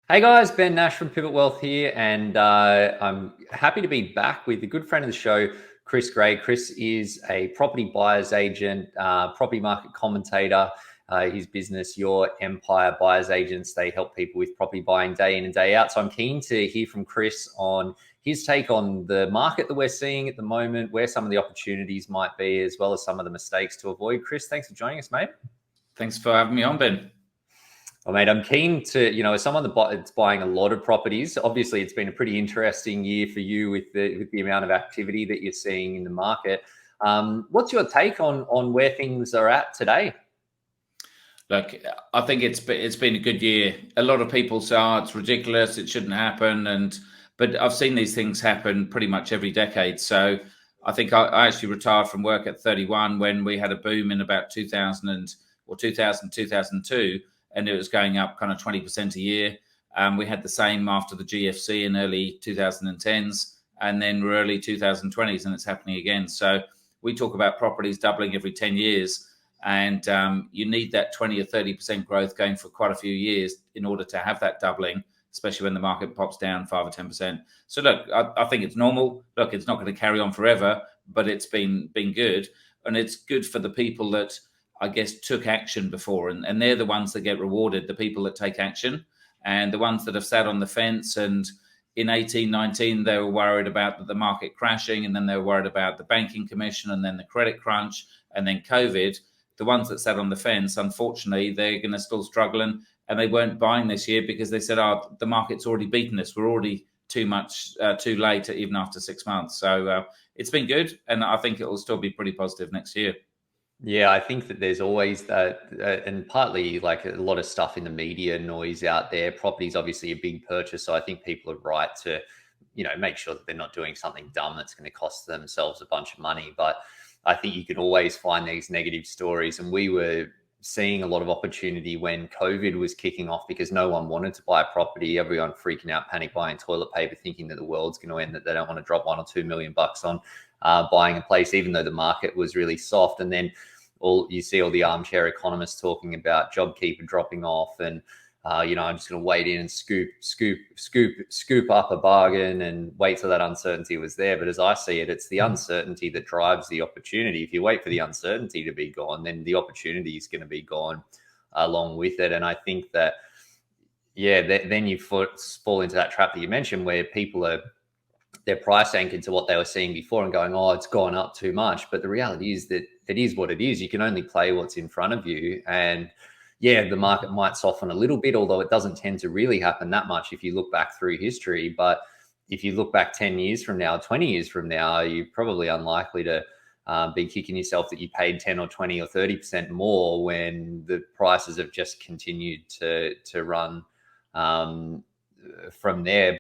Hey guys, Ben Nash from Pivot Wealth here, and I'm happy to be back with a good friend of the show, Chris Gray. Chris is a property buyer's agent, property market commentator. His business, Your Empire Buyers Agents, they help people with property buying day in and day out. So I'm keen to hear from Chris on his take on the market that we're seeing at the moment, where some of the opportunities might be, as well as some of the mistakes to avoid. Chris, thanks for joining us, mate. Thanks for having me on, Ben. Well, mate, I'm keen to, as someone that's buying a lot of properties, obviously it's been a pretty interesting year for you with the amount of activity that you're seeing in the market. What's your take on where things are at today? Look, I think it's been a good year. A lot of people say, "Oh, it's ridiculous. It shouldn't happen." But I've seen these things happen pretty much every decade. So I think I actually retired from work at 31 when we had a boom in about 2000, 2002, and it was going up kind of 20% a year. We had the same after the GFC in early 2010s, and then early 2020s, and it's happening again. So we talk about properties doubling every 10 years. And you need that 20 or 30% growth going for quite a few years in order to have that doubling, especially when the market pops down 5 or 10%. So look, I think it's normal. Look, it's not going to carry on forever, but it's been good. And it's good for the people that, I guess, took action before. And they're the ones that get rewarded, the people that take action. And the ones that have sat on the fence and in 1819, they were worried about the market crashing, and then they were worried about the banking commission, and then the credit crunch, and then COVID. The ones that sat on the fence, unfortunately, they're going to still struggle, and they weren't buying this year because they said, "Oh, the market's already beaten us. We're already too late, even after 6 months." So it's been good, and I think it will still be pretty positive next year. Yeah, I think that there's always that, and partly like a lot of stuff in the media noise out there. Property is obviously a big purchase, so I think people are right to, make sure that they're not doing something dumb that's going to cost themselves a bunch of money. But I think you can always find these negative stories, and we were seeing a lot of opportunity when COVID was kicking off because no one wanted to buy a property. Everyone freaking out, panic buying toilet paper, thinking that the world's going to end, that they don't want to drop $1 or $2 million on buying a place, even though the market was really soft. And then you see all the armchair economists talking about JobKeeper dropping off, and I'm just going to wait in and scoop up a bargain and wait till that uncertainty was there. But as I see it, it's the uncertainty that drives the opportunity. If you wait for the uncertainty to be gone, then the opportunity is going to be gone along with it. And I think that, then you fall into that trap that you mentioned, where people are, their price anchored to what they were seeing before and going, "Oh, it's gone up too much." But the reality is that it is what it is. You can only play what's in front of you. And yeah, the market might soften a little bit, although it doesn't tend to really happen that much if you look back through history. But if you look back 10 years from now, 20 years from now, you're probably unlikely to be kicking yourself that you paid 10 or 20 or 30% more when the prices have just continued to run from there.